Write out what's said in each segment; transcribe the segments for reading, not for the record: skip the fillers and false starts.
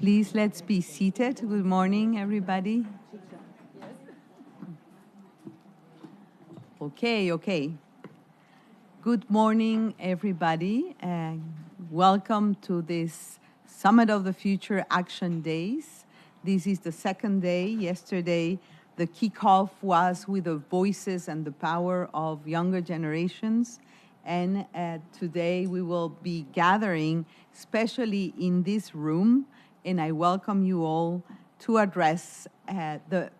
Please, let's be seated. Good morning, everybody. Okay. Good morning, everybody, and welcome to this Summit of the Future Action Days. This is the second day. Yesterday, the kickoff was with the voices and the power of younger generations. And today we will be gathering, especially in this room, and I welcome you all to address the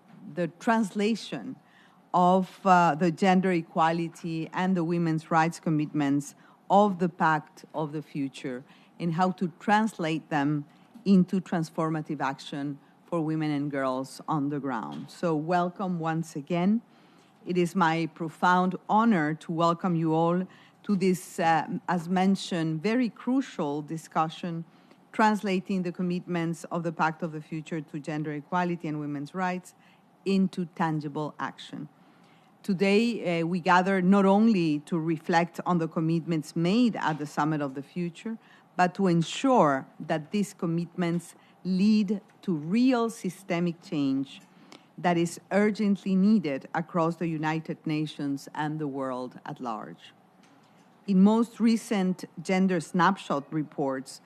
translation of the gender equality and the women's rights commitments of the Pact of the Future and how to translate them into transformative action for women and girls on the ground. So welcome once again. It is my profound honor to welcome you all to this, as mentioned, very crucial discussion translating the commitments of the Pact of the Future to gender equality and women's rights into tangible action. Today, we gather not only to reflect on the commitments made at the Summit of the Future, but to ensure that these commitments lead to real systemic change that is urgently needed across the United Nations and the world at large. In most recent gender snapshot reports,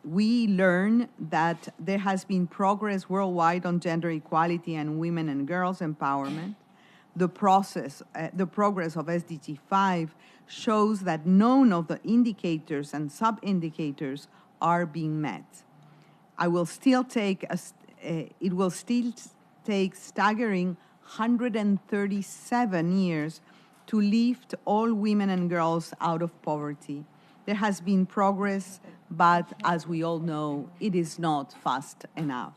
we learn that there has been progress worldwide on gender equality and women and girls empowerment. The progress of SDG 5 shows that none of the indicators and sub-indicators are being met. It will still take staggering 137 years to lift all women and girls out of poverty. There has been progress, but as we all know, it is not fast enough.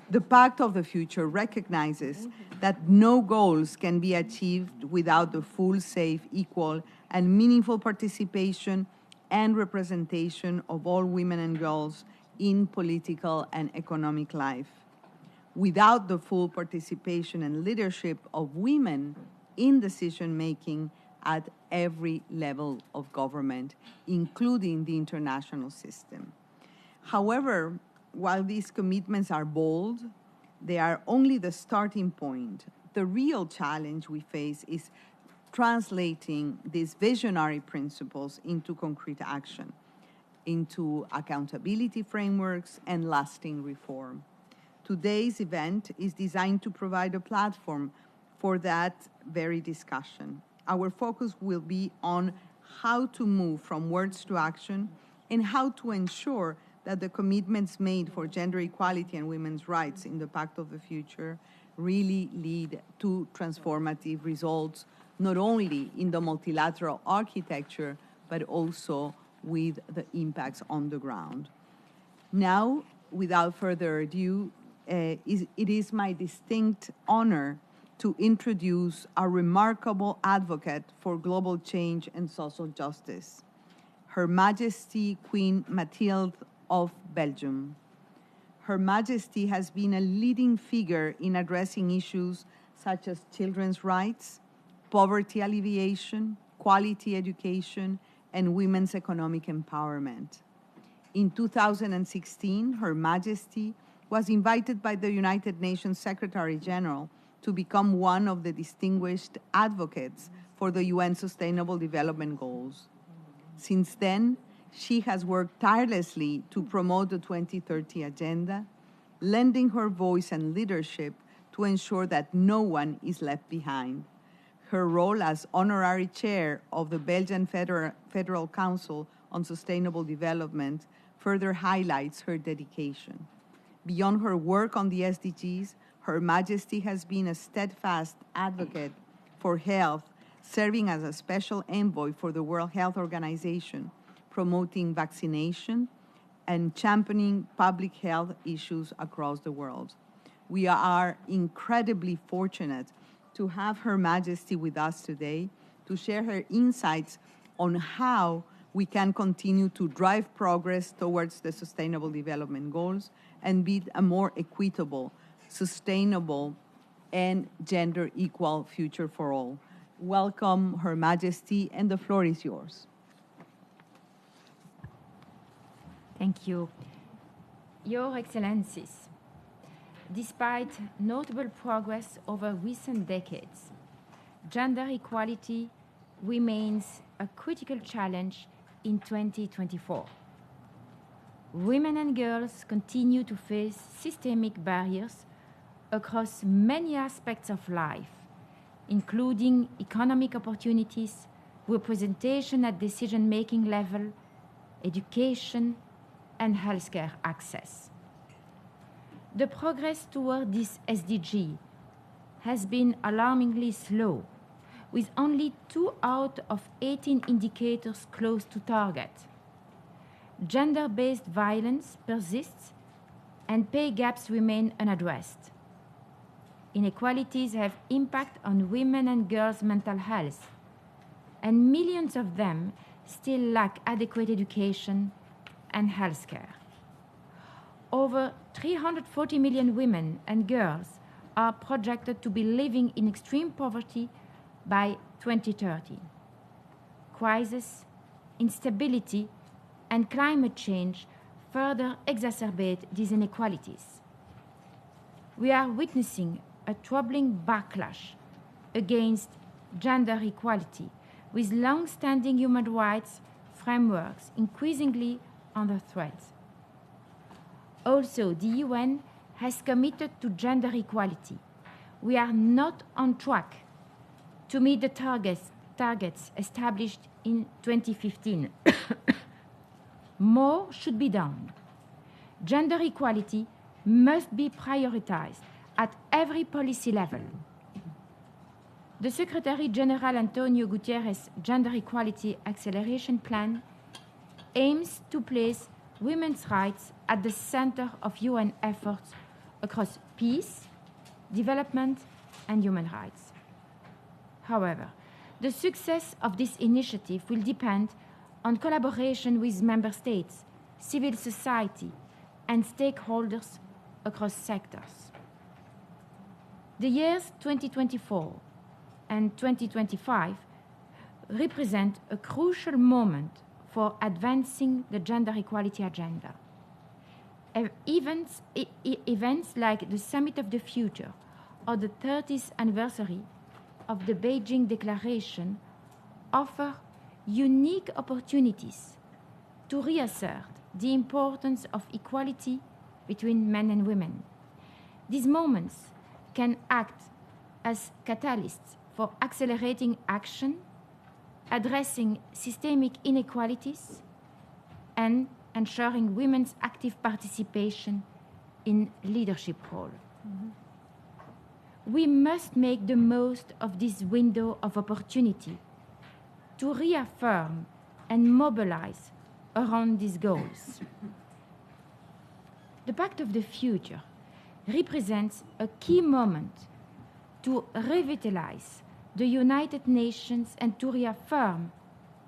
The Pact of the Future recognizes that no goals can be achieved without the full, safe, equal, and meaningful participation and representation of all women and girls in political and economic life. Without the full participation and leadership of women in decision-making at every level of government, including the international system. However, while these commitments are bold, they are only the starting point. The real challenge we face is translating these visionary principles into concrete action, into accountability frameworks and lasting reform. Today's event is designed to provide a platform for that very discussion. Our focus will be on how to move from words to action and how to ensure that the commitments made for gender equality and women's rights in the Pact of the Future really lead to transformative results, not only in the multilateral architecture, but also with the impacts on the ground. Now, without further ado, it is my distinct honor to introduce a remarkable advocate for global change and social justice, Her Majesty Queen Mathilde of Belgium. Her Majesty has been a leading figure in addressing issues such as children's rights, poverty alleviation, quality education, and women's economic empowerment. In 2016, Her Majesty was invited by the United Nations Secretary General to become one of the distinguished advocates for the UN Sustainable Development Goals. Since then, she has worked tirelessly to promote the 2030 Agenda, lending her voice and leadership to ensure that no one is left behind. Her role as honorary chair of the Belgian Federal Council on Sustainable Development further highlights her dedication. Beyond her work on the SDGs, Her Majesty has been a steadfast advocate for health, serving as a special envoy for the World Health Organization, promoting vaccination and championing public health issues across the world. We are incredibly fortunate to have Her Majesty with us today to share her insights on how we can continue to drive progress towards the Sustainable Development Goals and build a more equitable, sustainable, and gender equal future for all. Welcome, Her Majesty, and the floor is yours. Thank you. Your Excellencies, despite notable progress over recent decades, gender equality remains a critical challenge in 2024. Women and girls continue to face systemic barriers across many aspects of life, including economic opportunities, representation at decision-making level, education, and healthcare access. The progress toward this SDG has been alarmingly slow, with only 2 out of 18 indicators close to target. Gender-based violence persists and pay gaps remain unaddressed. Inequalities have impact on women and girls' mental health, and millions of them still lack adequate education and healthcare. Over 340 million women and girls are projected to be living in extreme poverty by 2030. Crisis, instability, and climate change further exacerbate these inequalities. We are witnessing a troubling backlash against gender equality, with long-standing human rights frameworks increasingly under threat. Also, the UN has committed to gender equality. We are not on track to meet the targets established in 2015. More should be done. Gender equality must be prioritized at every policy level. The Secretary General Antonio Guterres' Gender Equality Acceleration Plan aims to place women's rights at the center of UN efforts across peace, development, and human rights. However, the success of this initiative will depend on collaboration with member states, civil society, and stakeholders across sectors. The years 2024 and 2025 represent a crucial moment for advancing the gender equality agenda. Events like the Summit of the Future or the 30th anniversary of the Beijing Declaration offer unique opportunities to reassert the importance of equality between men and women. These moments can act as catalysts for accelerating action, addressing systemic inequalities, and ensuring women's active participation in leadership roles. Mm-hmm. We must make the most of this window of opportunity to reaffirm and mobilize around these goals. The Pact of the Future represents a key moment to revitalize the United Nations and to reaffirm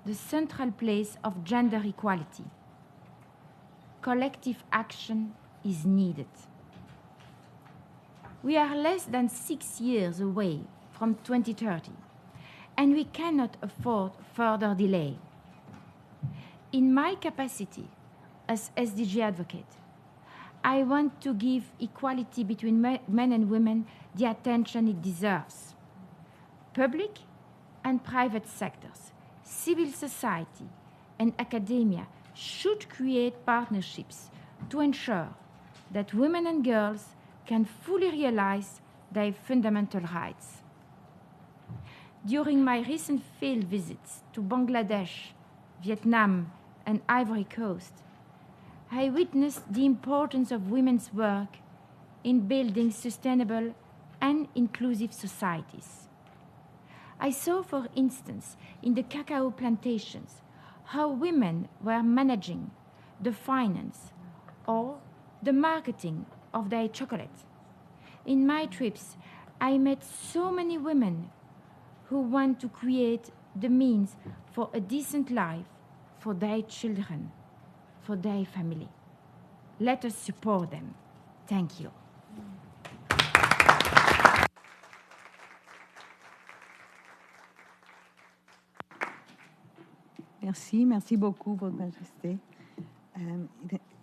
the central place of gender equality. Collective action is needed. We are less than 6 years away from 2030, and we cannot afford further delay. In my capacity as SDG advocate, I want to give equality between men and women the attention it deserves. Public and private sectors, civil society, and academia should create partnerships to ensure that women and girls can fully realize their fundamental rights. During my recent field visits to Bangladesh, Vietnam, and Ivory Coast, I witnessed the importance of women's work in building sustainable and inclusive societies. I saw, for instance, in the cacao plantations, how women were managing the finance or the marketing of their chocolate. In my trips, I met so many women who want to create the means for a decent life for their children, for their family. Let us support them. Thank you. Merci beaucoup, Votre Majesté.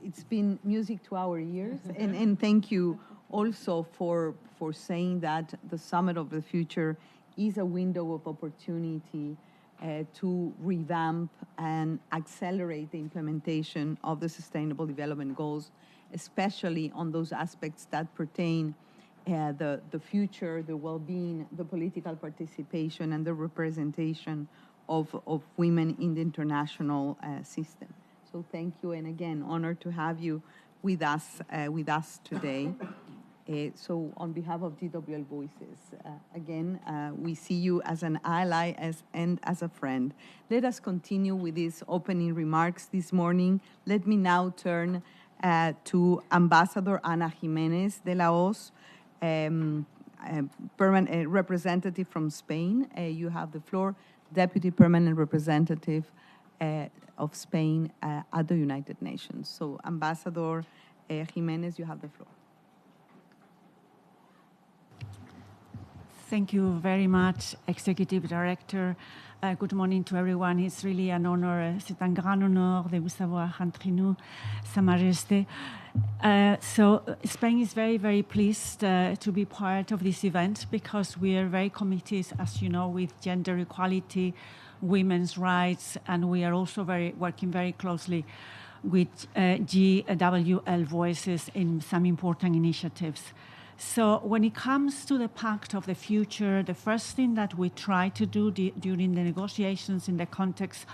it's been music to our ears, and thank you also for saying that the Summit of the Future is a window of opportunity to revamp and accelerate the implementation of the Sustainable Development Goals, especially on those aspects that pertain the future, the well-being, the political participation, and the representation of women in the international system. So thank you, and again, honored to have you with us today. So on behalf of GWL Voices, again, we see you as an ally and as a friend. Let us continue with these opening remarks this morning. Let me now turn to Ambassador Ana Jimenez de la Hoz, permanent representative from Spain. You have the floor, Deputy Permanent Representative of Spain at the United Nations. So Ambassador Jimenez, you have the floor. Thank you very much, Executive Director. Good morning to everyone. It's really an honor, c'est un grand honneur de vous avoir entre nous, Sa Majesté. So Spain is very, very pleased to be part of this event because we are very committed, as you know, with gender equality, women's rights, and we are also working very closely with GWL Voices in some important initiatives. So when it comes to the Pact of the Future, the first thing that we try to do during the negotiations in the context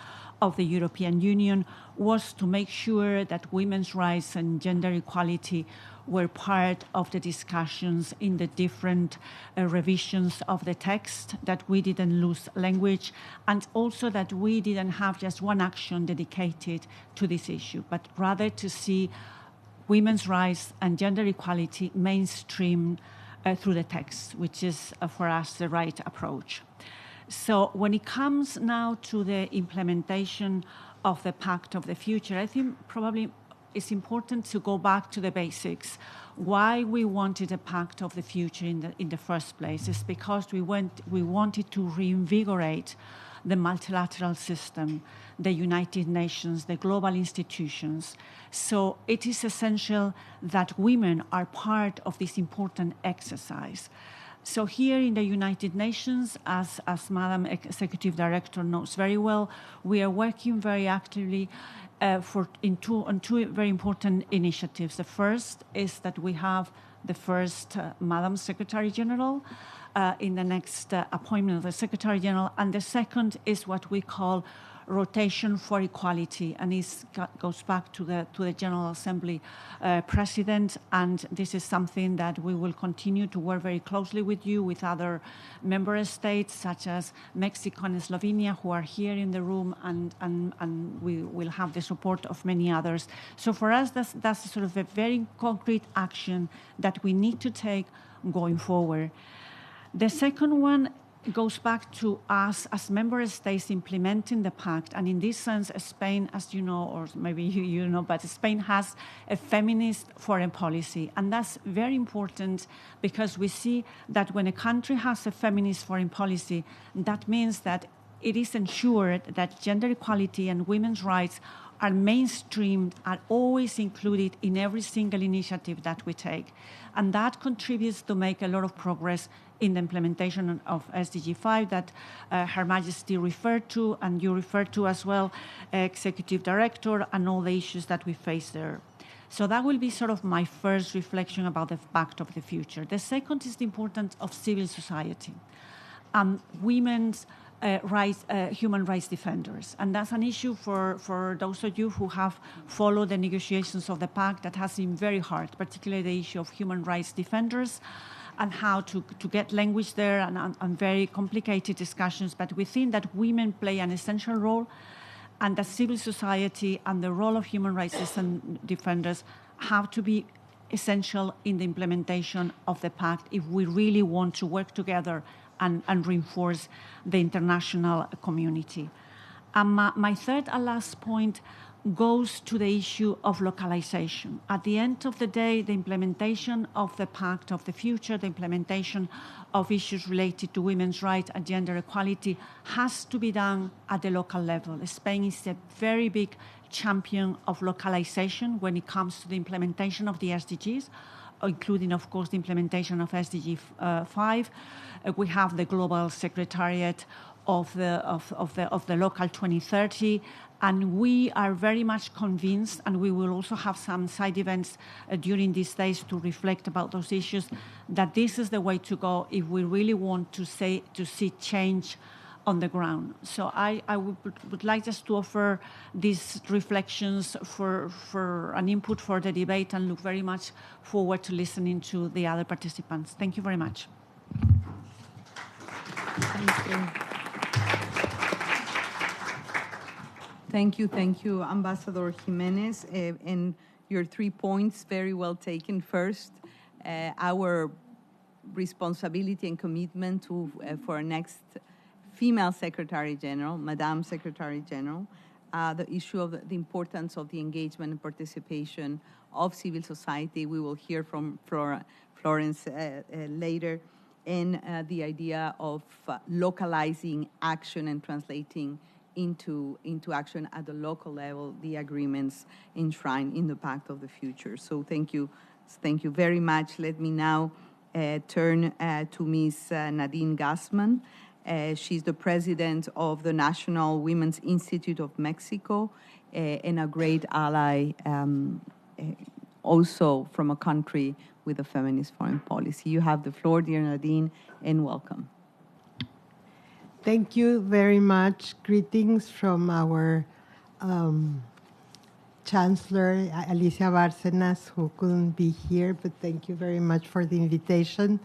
of the European Union was to make sure that women's rights and gender equality were part of the discussions in the different revisions of the text, that we didn't lose language, and also that we didn't have just one action dedicated to this issue, but rather to see women's rights and gender equality mainstream through the text, which is for us the right approach. So when it comes now to the implementation of the Pact of the Future, I think probably it's important to go back to the basics. Why we wanted a Pact of the Future in the first place is because we wanted to reinvigorate the multilateral system, the United Nations, the global institutions. So it is essential that women are part of this important exercise. So here in the United Nations, as Madam Executive Director knows very well, we are working very actively on two very important initiatives. The first is that we have the first Madam Secretary General in the next appointment of the Secretary General, and the second is what we call rotation for equality, and it goes back to the General Assembly President, and this is something that we will continue to work very closely with you, with other member states such as Mexico and Slovenia, who are here in the room, and we will have the support of many others. So for us, that's sort of a very concrete action that we need to take going forward. The second one goes back to us as member states implementing the Pact. And in this sense, Spain, as you know, or maybe you know, but Spain has a feminist foreign policy. And that's very important because we see that when a country has a feminist foreign policy, that means that it is ensured that gender equality and women's rights are mainstreamed, are always included in every single initiative that we take. And that contributes to make a lot of progress in the implementation of SDG 5 that Her Majesty referred to, and you referred to as well, Executive Director, and all the issues that we face there. So that will be sort of my first reflection about the Pact of the Future. The second is the importance of civil society and women's human rights defenders. And that's an issue for those of you who have followed the negotiations of the Pact that has been very hard, particularly the issue of human rights defenders and how to get language there and very complicated discussions. But we think that women play an essential role and that civil society and the role of human rights defenders have to be essential in the implementation of the Pact if we really want to work together and reinforce the international community. My third and last point goes to the issue of localization. At the end of the day, the implementation of the Pact of the Future, the implementation of issues related to women's rights and gender equality has to be done at the local level. Spain is a very big champion of localization when it comes to the implementation of the SDGs, including, of course, the implementation of SDG 5. We have the Global Secretariat of the Local 2030, and we are very much convinced, and we will also have some side events during these days to reflect about those issues, that this is the way to go if we really want to see change on the ground. So I would like just to offer these reflections for an input for the debate, and look very much forward to listening to the other participants. Thank you very much. Thank you. Thank you, Ambassador Jimenez. And your 3 points, very well taken. First, our responsibility and commitment to for our next female Secretary General, Madam Secretary General, the issue of the importance of the engagement and participation of civil society. We will hear from Florence later, and the idea of localizing action and translating into action at the local level, the agreements enshrined in the Pact of the Future. So thank you very much. Let me now turn to Ms. Nadine Gassman. She's the president of the National Women's Institute of Mexico, and a great ally, also from a country with a feminist foreign policy. You have the floor, dear Nadine, and welcome. Thank you very much. Greetings from our Chancellor, Alicia Bárcenas, who couldn't be here, but thank you very much for the invitation.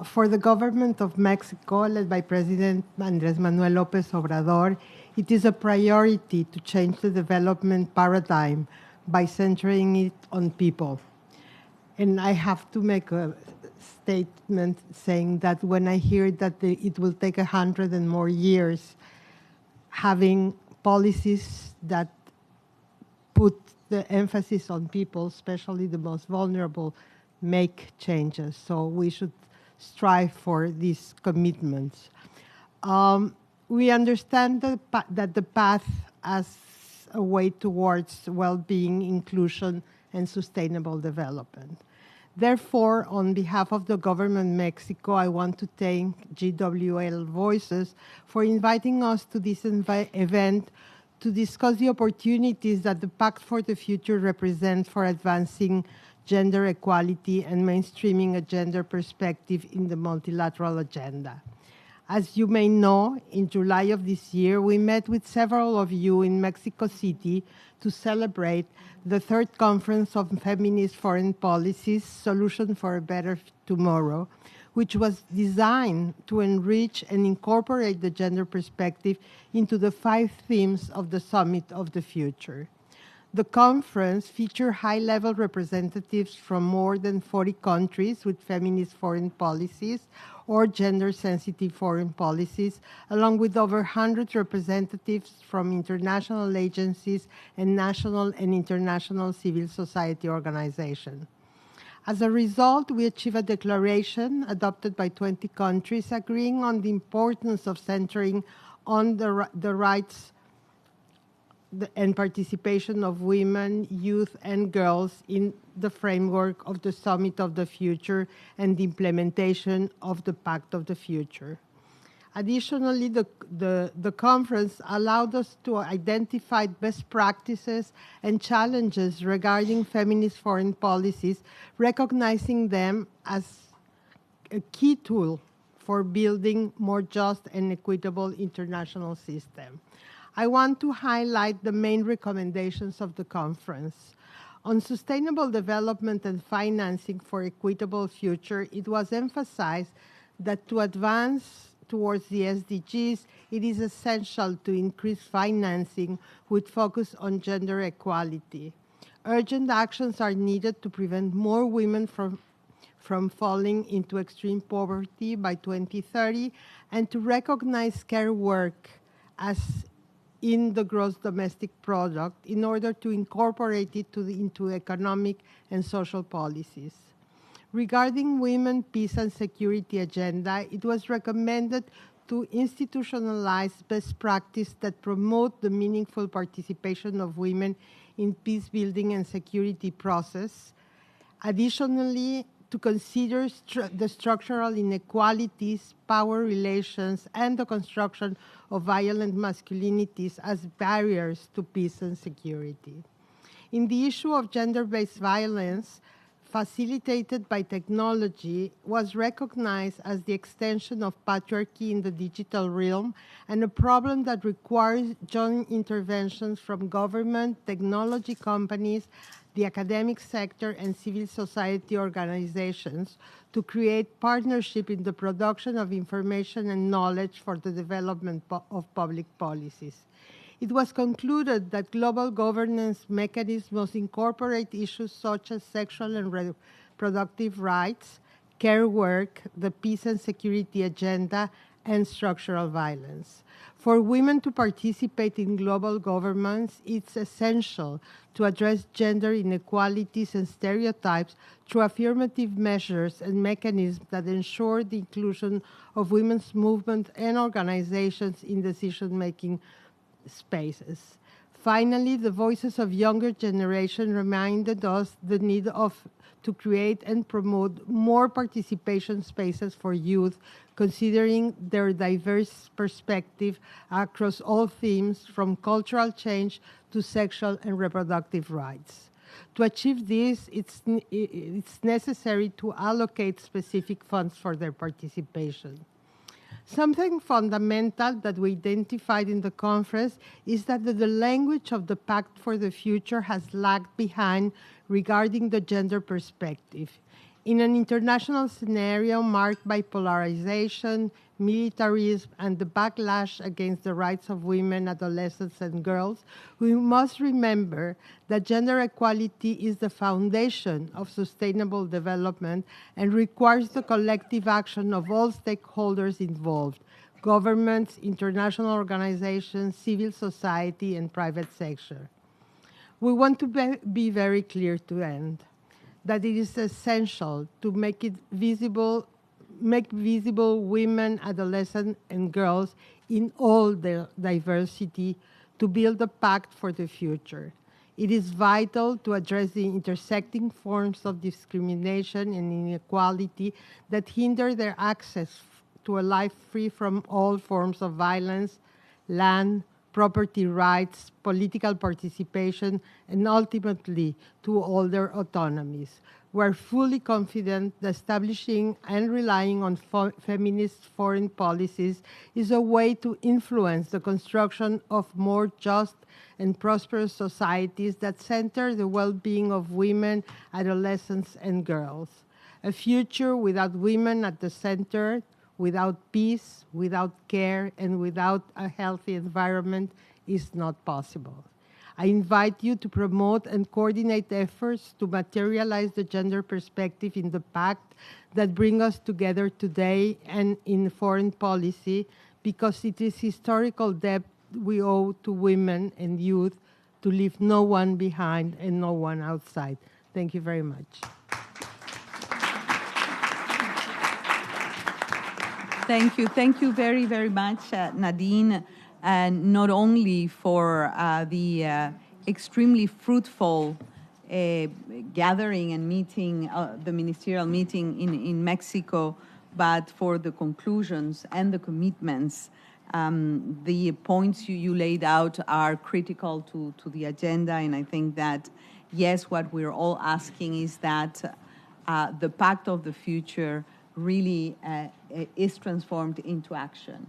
For the government of Mexico, led by President Andrés Manuel López Obrador, it is a priority to change the development paradigm by centering it on people. And I have to make a statement saying that when I hear that it will take 100 and more years, having policies that put the emphasis on people, especially the most vulnerable, make changes. So we should strive for these commitments. We understand that the path as a way towards well-being, inclusion, and sustainable development. Therefore, on behalf of the government of Mexico, I want to thank GWL Voices for inviting us to this event to discuss the opportunities that the Pact for the Future represents for advancing gender equality and mainstreaming a gender perspective in the multilateral agenda. As you may know, in July of this year, we met with several of you in Mexico City to celebrate the third Conference of Feminist Foreign Policies, Solution for a Better Tomorrow, which was designed to enrich and incorporate the gender perspective into the 5 themes of the Summit of the Future. The conference featured high-level representatives from more than 40 countries with feminist foreign policies or gender-sensitive foreign policies, along with over 100 representatives from international agencies and national and international civil society organizations. As a result, we achieved a declaration adopted by 20 countries agreeing on the importance of centering on the rights and participation of women, youth, and girls in the framework of the Summit of the Future and the implementation of the Pact of the Future. Additionally, the conference allowed us to identify best practices and challenges regarding feminist foreign policies, recognizing them as a key tool for building more just and equitable international system. I want to highlight the main recommendations of the conference. On sustainable development and financing for equitable future, it was emphasized that to advance towards the SDGs, it is essential to increase financing with focus on gender equality. Urgent actions are needed to prevent more women from falling into extreme poverty by 2030 and to recognize care work as in the gross domestic product in order to incorporate it into economic and social policies. Regarding women, peace, and security agenda, it was recommended to institutionalize best practice that promote the meaningful participation of women in peace building and security process. Additionally, to consider the structural inequalities, power relations, and the construction of violent masculinities as barriers to peace and security. In the issue of gender-based violence, facilitated by technology, was recognized as the extension of patriarchy in the digital realm and a problem that requires joint interventions from government, technology companies, the academic sector, and civil society organizations to create partnership in the production of information and knowledge for the development of public policies. It was concluded that global governance mechanisms must incorporate issues such as sexual and reproductive rights, care work, the peace and security agenda, and structural violence. For women to participate in global governments, it's essential to address gender inequalities and stereotypes through affirmative measures and mechanisms that ensure the inclusion of women's movements and organizations in decision-making spaces. Finally, the voices of younger generation reminded us the need to create and promote more participation spaces for youth, considering their diverse perspective across all themes from cultural change to sexual and reproductive rights. To achieve this, it's necessary to allocate specific funds for their participation. Something fundamental that we identified in the conference is that the language of the Pact for the Future has lagged behind regarding the gender perspective. In an international scenario marked by polarization, militarism, and the backlash against the rights of women, adolescents, and girls, we must remember that gender equality is the foundation of sustainable development and requires the collective action of all stakeholders involved: governments, international organizations, civil society, and private sector. We want to be very clear to end that it is essential to make visible women, adolescents, and girls in all their diversity to build a pact for the future. It is vital to address the intersecting forms of discrimination and inequality that hinder their access to a life free from all forms of violence, land, property rights, political participation, and ultimately to all their autonomies. We're fully confident that establishing and relying on feminist foreign policies is a way to influence the construction of more just and prosperous societies that center the well-being of women, adolescents, and girls. A future without women at the center, without peace, without care, and without a healthy environment is not possible. I invite you to promote and coordinate efforts to materialize the gender perspective in the Pact that bring us together today and in foreign policy, because it is historical debt we owe to women and youth to leave no one behind and no one outside. Thank you very much. Thank you. Thank you very, very much, Nadine, and not only for the extremely fruitful gathering and meeting, the ministerial meeting in Mexico, but for the conclusions and the commitments. The points you laid out are critical to the agenda, and I think that, yes, what we're all asking is that the Pact of the Future really is transformed into action.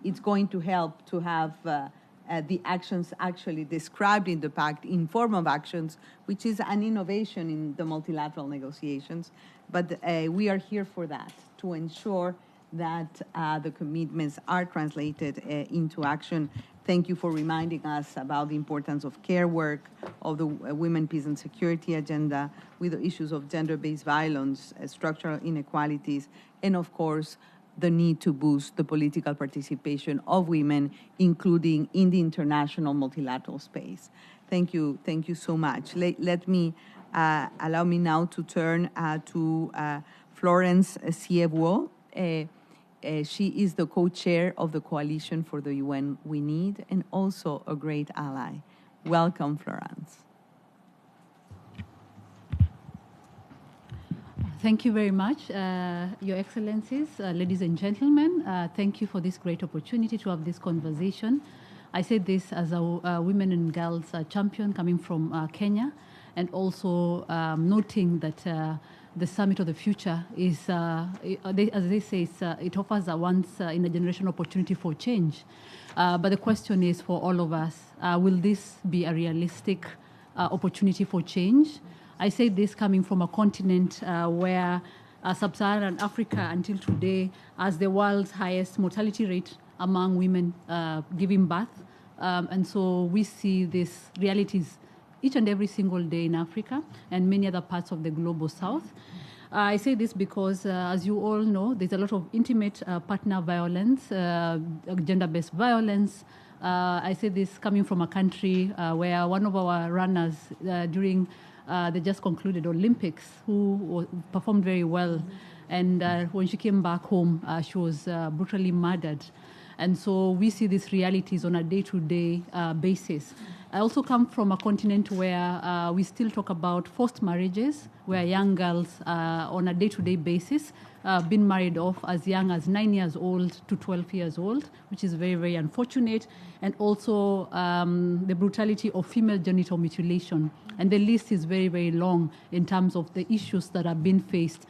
It's going to help to have the actions actually described in the Pact in form of actions, which is an innovation in the multilateral negotiations. But we are here for that, to ensure that the commitments are translated into action. Thank you for reminding us about the importance of care work, of the Women, Peace and Security agenda, with the issues of gender-based violence, structural inequalities, and of course, the need to boost the political participation of women, including in the international multilateral space. Thank you so much. Allow me now to turn to Florence Siebuo. She is the co-chair of the Coalition for the UN We Need and also a great ally. Welcome, Florence. Thank you very much, Your Excellencies, ladies and gentlemen. Thank you for this great opportunity to have this conversation. I say this as a women and girls champion coming from Kenya, and also noting that the Summit of the Future is, as they say, it offers a once-in-a-generation opportunity for change. But the question is for all of us, will this be a realistic opportunity for change? I say this coming from a continent where sub-Saharan Africa until today has the world's highest mortality rate among women giving birth. And so we see these realities each and every single day in Africa and many other parts of the global south. I say this because, as you all know, there's a lot of intimate partner violence, gender-based violence. I say this coming from a country where one of our runners during the just concluded Olympics, who performed very well. And when she came back home, she was brutally murdered. And so we see these realities on a day-to-day basis. I also come from a continent where we still talk about forced marriages, where young girls on a day-to-day basis been married off as young as 9 years old to 12 years old, which is very, very unfortunate. And also the brutality of female genital mutilation. And the list is very, very long in terms of the issues that are being faced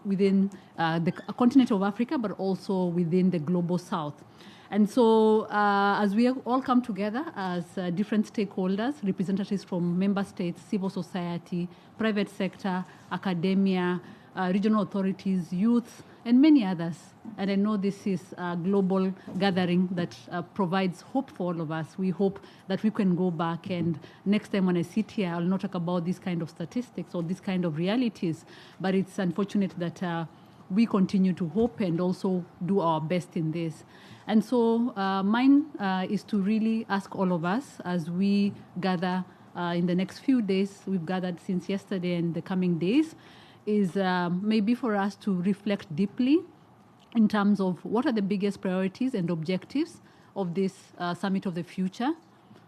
within the continent of Africa, but also within the global south. And so as we all come together as different stakeholders, representatives from member states, civil society, private sector, academia, regional authorities, youth, and many others. And I know this is a global gathering that provides hope for all of us. We hope that we can go back, and next time when I sit here, I'll not talk about this kind of statistics or this kind of realities, but it's unfortunate that we continue to hope and also do our best in this. And so mine is to really ask all of us as we gather in the next few days, we've gathered since yesterday and the coming days, is maybe for us to reflect deeply in terms of what are the biggest priorities and objectives of this Summit of the Future.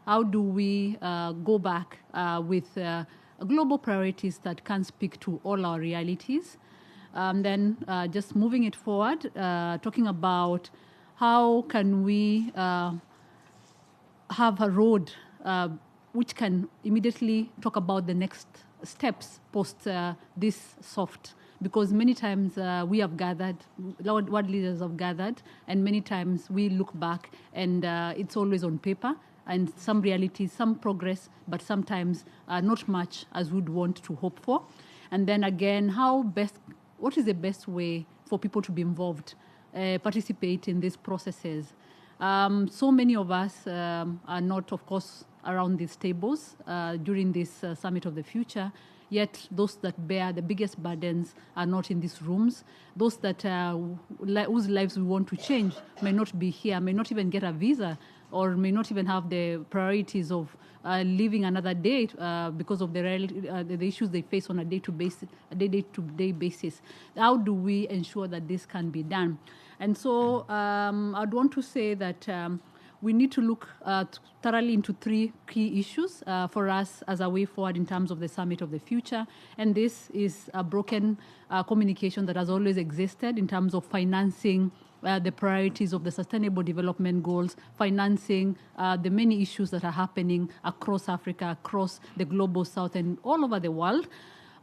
How do we go back with global priorities that can speak to all our realities? Then just moving it forward, talking about how can we have a road which can immediately talk about the next steps post this soft, because many times we have gathered, world leaders have gathered, and many times we look back and it's always on paper and some realities, some progress, but sometimes not much as we'd want to hope for. And then again, what is the best way for people to be involved, participate in these processes? So many of us are not, of course, around these tables during this Summit of the Future, yet those that bear the biggest burdens are not in these rooms. Those that whose lives we want to change may not be here, may not even get a visa, or may not even have the priorities of living another day because of the issues they face on a day-to-day basis. How do we ensure that this can be done? And so I'd want to say that we need to look thoroughly into three key issues for us as a way forward in terms of the Summit of the Future. And this is a broken communication that has always existed in terms of financing the priorities of the Sustainable Development Goals, financing the many issues that are happening across Africa, across the global south, and all over the world.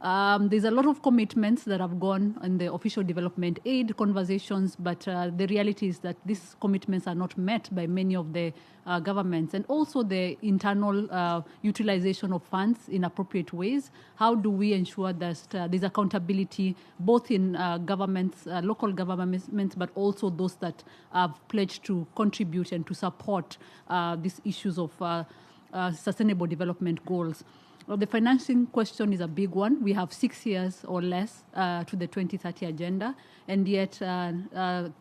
There's a lot of commitments that have gone in the official development aid conversations, but the reality is that these commitments are not met by many of the governments, and also the internal utilization of funds in appropriate ways. How do we ensure that there's accountability both in governments, local governments, but also those that have pledged to contribute and to support these issues of sustainable development goals? Well, the financing question is a big one. We have 6 years or less to the 2030 agenda, and yet in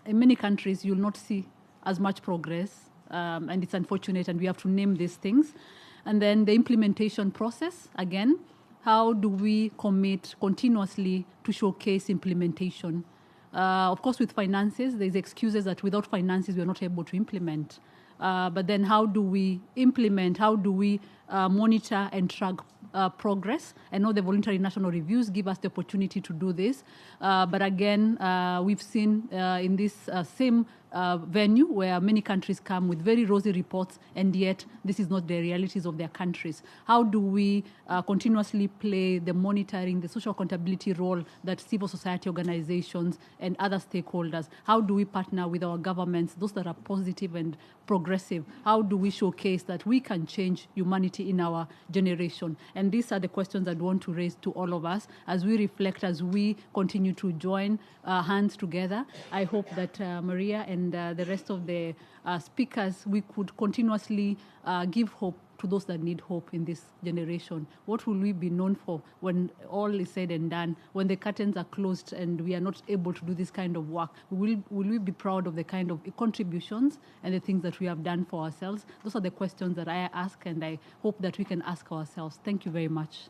many countries you'll not see as much progress, and it's unfortunate, and we have to name these things. And then the implementation process, again, how do we commit continuously to showcase implementation? Of course, with finances, there's excuses that without finances, we're not able to implement. But then how do we implement? How do we monitor and track progress? I know the voluntary national reviews give us the opportunity to do this. But again, we've seen in this same venue where many countries come with very rosy reports, and yet this is not the realities of their countries. How do we continuously play the monitoring, the social accountability role that civil society organizations and other stakeholders? How do we partner with our governments, those that are positive and progressive? How do we showcase that we can change humanity in our generation? And these are the questions I'd want to raise to all of us as we reflect, as we continue to join hands together. I hope that Maria and the rest of the speakers, we could continuously give hope to those that need hope in this generation. What will we be known for when all is said and done, when the curtains are closed and we are not able to do this kind of work? Will we be proud of the kind of contributions and the things that we have done for ourselves? Those are the questions that I ask, and I hope that we can ask ourselves. Thank you very much.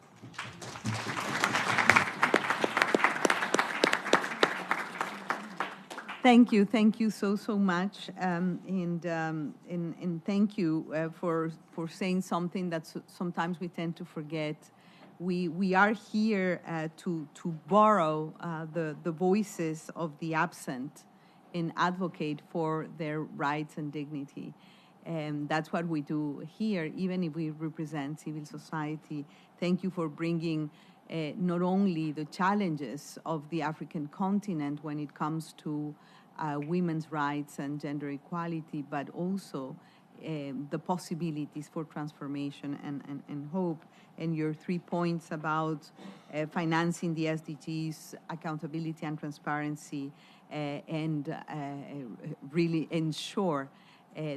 Thank you so much, and thank you for saying something that sometimes we tend to forget. We are here to borrow the voices of the absent and advocate for their rights and dignity. And that's what we do here, even if we represent civil society. Thank you for bringing not only the challenges of the African continent when it comes to women's rights and gender equality, but also the possibilities for transformation and hope. And your 3 points about financing the SDGs, accountability and transparency, and really ensure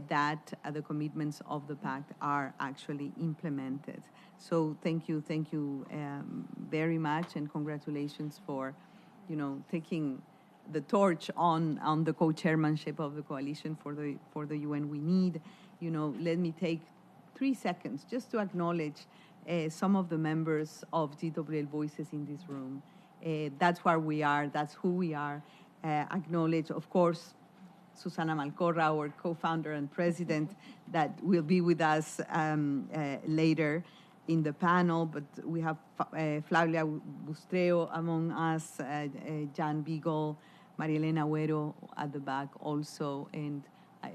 that the commitments of the Pact are actually implemented. So thank you very much, and congratulations for, taking the torch on the co-chairmanship of the coalition for the UN. We need, let me take 3 seconds just to acknowledge some of the members of GWL Voices in this room. That's where we are. That's who we are. Acknowledge, of course, Susana Malcorra, our co-founder and president, that will be with us later in the panel, but we have Flavia Bustreo among us, Jan Beagle, Maria Elena Agüero at the back also, and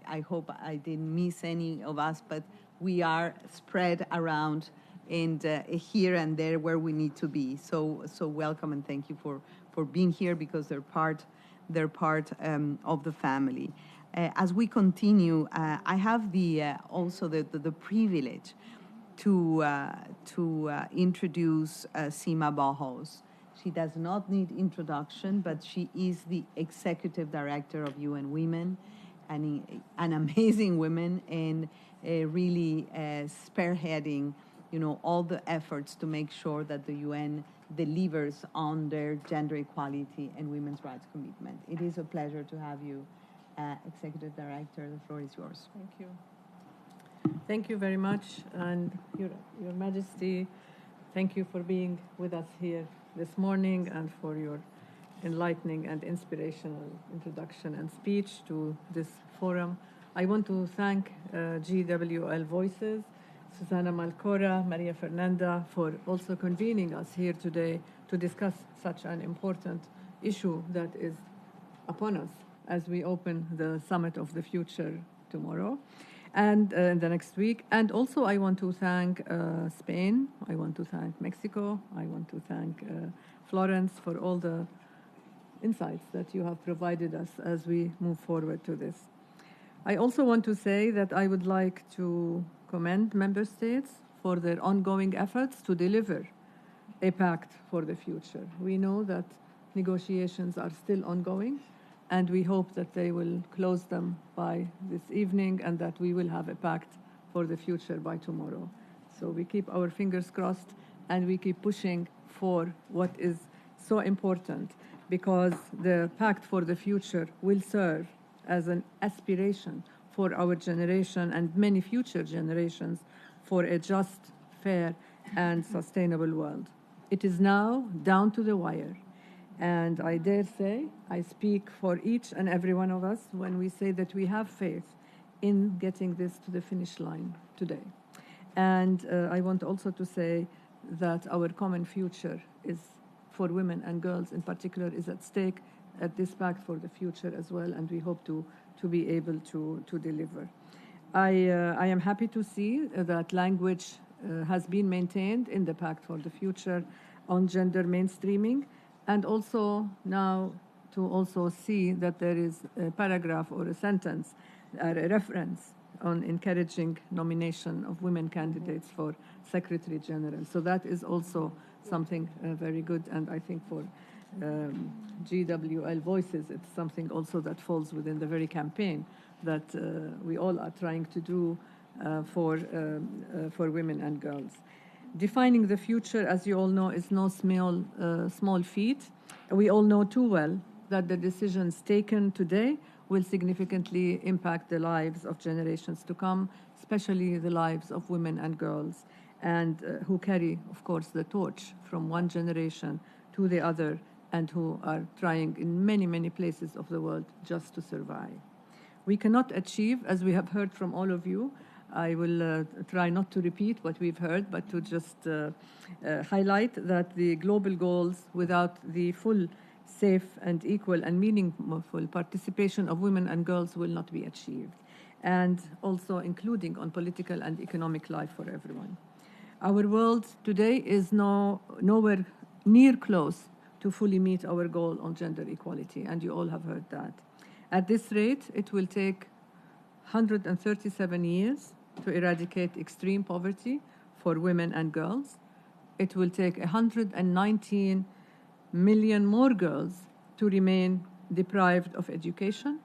I hope I didn't miss any of us, but we are spread around and here and there where we need to be. So welcome, and thank you for being here, because they're part of the family. As we continue, I have also the privilege to introduce Sima Bauhaus. She does not need introduction, but she is the executive director of UN Women, an amazing woman, and really spearheading, all the efforts to make sure that the UN delivers on their gender equality and women's rights commitment. It is a pleasure to have you, Executive Director. The floor is yours. Thank you. Thank you very much, and Your Majesty, thank you for being with us here this morning and for your enlightening and inspirational introduction and speech to this forum. I want to thank GWL Voices, Susana Malcorra, Maria Fernanda, for also convening us here today to discuss such an important issue that is upon us as we open the Summit of the Future tomorrow and the next week. And also I want to thank Spain, I want to thank Mexico, I want to thank Florence for all the insights that you have provided us as we move forward to this. I also want to say that I would like to commend member states for their ongoing efforts to deliver a pact for the future. We know that negotiations are still ongoing, and we hope that they will close them by this evening and that we will have a pact for the future by tomorrow. So we keep our fingers crossed and we keep pushing for what is so important, because the Pact for the Future will serve as an aspiration for our generation and many future generations for a just, fair, and sustainable world. It is now down to the wire. And I dare say, I speak for each and every one of us when we say that we have faith in getting this to the finish line today. And I want also to say that our common future is, for women and girls in particular, is at stake at this Pact for the Future as well, and we hope to be able to deliver. I am happy to see that language has been maintained in the Pact for the Future on gender mainstreaming, and also now to also see that there is a paragraph or a sentence, a reference on encouraging nomination of women candidates for Secretary General. So that is also something very good, and I think for GWL Voices, it's something also that falls within the very campaign that we all are trying to do for women and girls. Defining the future, as you all know, is no small feat. We all know too well that the decisions taken today will significantly impact the lives of generations to come, especially the lives of women and girls, and who carry, of course, the torch from one generation to the other, and who are trying in many, many places of the world just to survive. We cannot achieve, as we have heard from all of you, I will try not to repeat what we've heard, but to just highlight that the global goals without the full, safe, and equal and meaningful participation of women and girls will not be achieved, and also including on political and economic life for everyone. Our world today is nowhere near close to fully meet our goal on gender equality, and you all have heard that. At this rate, it will take 137 years to eradicate extreme poverty for women and girls. It will take 119 million more girls to remain deprived of education.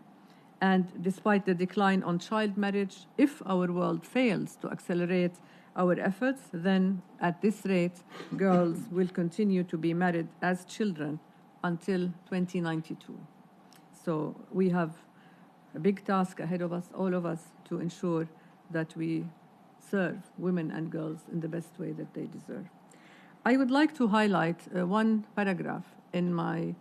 And despite the decline on child marriage, if our world fails to accelerate our efforts, then at this rate, girls will continue to be married as children until 2092. So we have a big task ahead of us, all of us, to ensure that we serve women and girls in the best way that they deserve. I would like to highlight one paragraph in my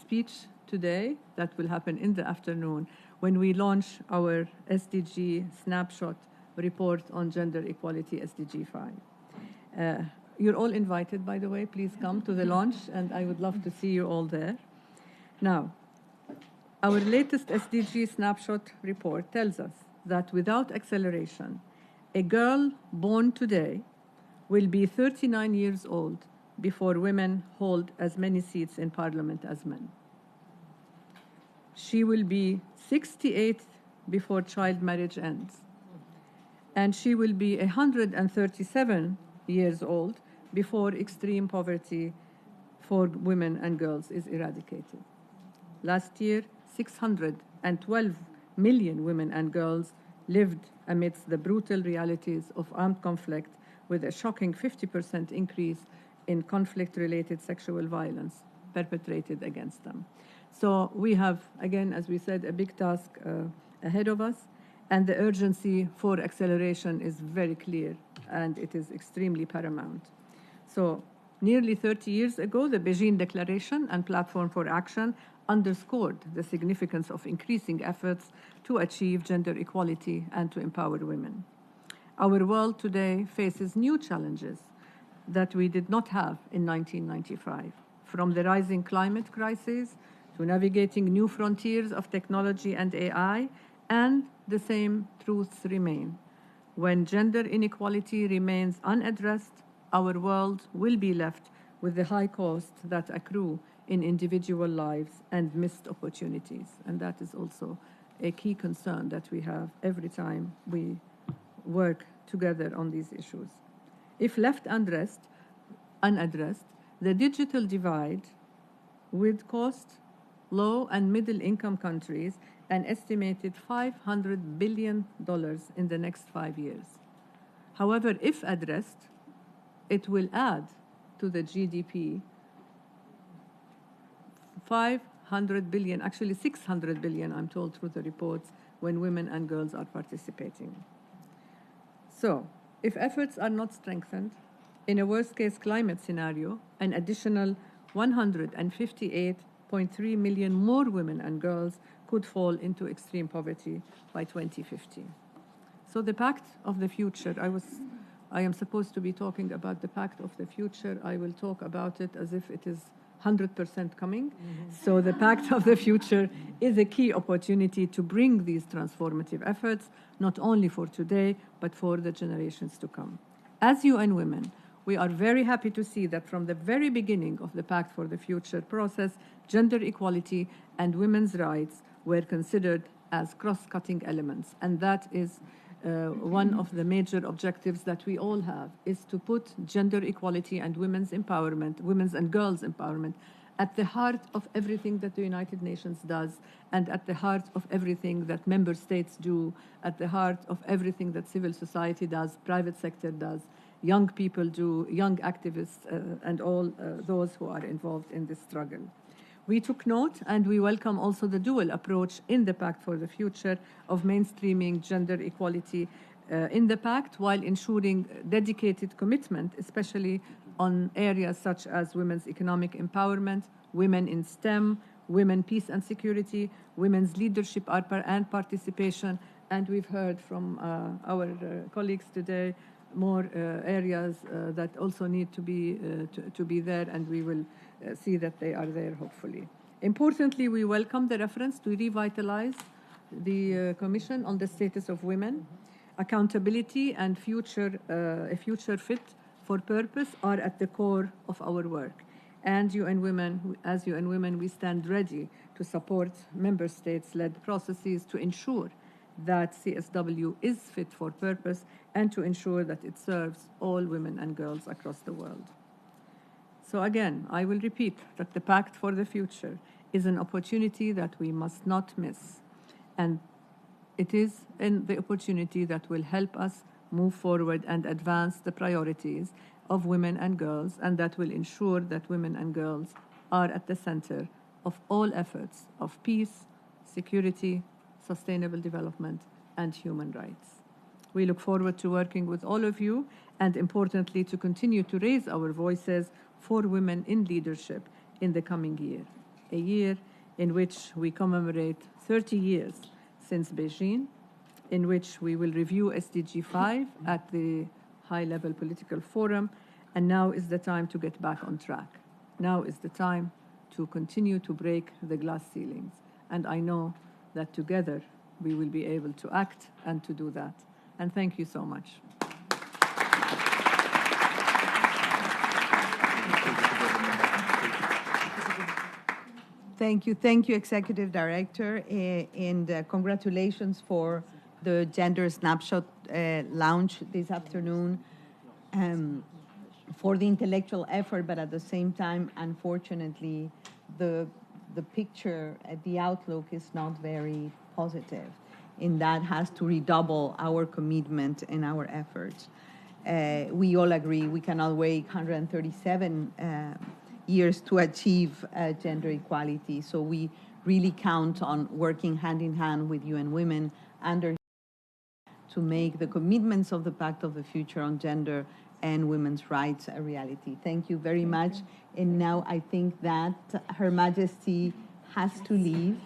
speech today that will happen in the afternoon when we launch our SDG snapshot report on gender equality, SDG 5. You're all invited, by the way. Please come to the launch, and I would love to see you all there. Now, our latest SDG snapshot report tells us that without acceleration, a girl born today will be 39 years old before women hold as many seats in parliament as men. She will be 68 before child marriage ends. And she will be 137 years old before extreme poverty for women and girls is eradicated. Last year, 612 million women and girls lived amidst the brutal realities of armed conflict, with a shocking 50% increase in conflict-related sexual violence perpetrated against them. So we have, again, as we said, a big task ahead of us, and the urgency for acceleration is very clear, and it is extremely paramount. So nearly 30 years ago, the Beijing Declaration and Platform for Action underscored the significance of increasing efforts to achieve gender equality and to empower women. Our world today faces new challenges that we did not have in 1995, from the rising climate crisis to navigating new frontiers of technology and AI, and the same truths remain. When gender inequality remains unaddressed, our world will be left with the high costs that accrue in individual lives and missed opportunities. And that is also a key concern that we have every time we work together on these issues. If left unaddressed, the digital divide will low and middle income countries an estimated $500 billion in the next 5 years. However, if addressed, it will add to the GDP 500 billion, actually 600 billion, I'm told through the reports, when women and girls are participating. So, if efforts are not strengthened, in a worst-case climate scenario, an additional 158.3 million more women and girls could fall into extreme poverty by 2050. So the Pact of the Future, I am supposed to be talking about the Pact of the Future. I will talk about it as if it is 100% coming. So the Pact of the Future is a key opportunity to bring these transformative efforts, not only for today, but for the generations to come. As UN Women, we are very happy to see that from the very beginning of the Pact for the Future process, gender equality and women's rights were considered as cross-cutting elements. And that is one of the major objectives that we all have, is to put gender equality and women's empowerment, women's and girls' empowerment, at the heart of everything that the United Nations does, and at the heart of everything that member states do, at the heart of everything that civil society does, private sector does, young people do, young activists, and all those who are involved in this struggle. We took note, and we welcome also the dual approach in the Pact for the Future of mainstreaming gender equality in the Pact, while ensuring dedicated commitment, especially on areas such as women's economic empowerment, women in STEM, women, peace and security, women's leadership and participation, and we've heard from our colleagues today more areas that also need to be there, and we will see that they are there, hopefully. Importantly, we welcome the reference to revitalize the Commission on the Status of Women. Accountability and a future fit for purpose are at the core of our work. And as UN Women, we stand ready to support member states-led processes to ensure that CSW is fit for purpose and to ensure that it serves all women and girls across the world. So again, I will repeat that the Pact for the Future is an opportunity that we must not miss. And it is the opportunity that will help us move forward and advance the priorities of women and girls, and that will ensure that women and girls are at the center of all efforts of peace, security, sustainable development, and human rights. We look forward to working with all of you, and importantly, to continue to raise our voices for women in leadership in the coming year, a year in which we commemorate 30 years since Beijing, in which we will review SDG 5 at the high-level political forum, and now is the time to get back on track. Now is the time to continue to break the glass ceilings, and I know that together we will be able to act and to do that. And thank you so much. Thank you, Executive Director, and congratulations for the Gender Snapshot launch this afternoon, for the intellectual effort, but at the same time, unfortunately, the picture, the outlook is not very positive, and that has to redouble our commitment and our efforts. We all agree we cannot wait 137 years to achieve gender equality, so we really count on working hand in hand with UN Women to make the commitments of the Pact of the Future on gender and women's rights a reality. Thank you very much. And now I think that Her Majesty has to leave,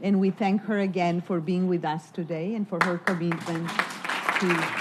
and we thank her again for being with us today and for her commitment to...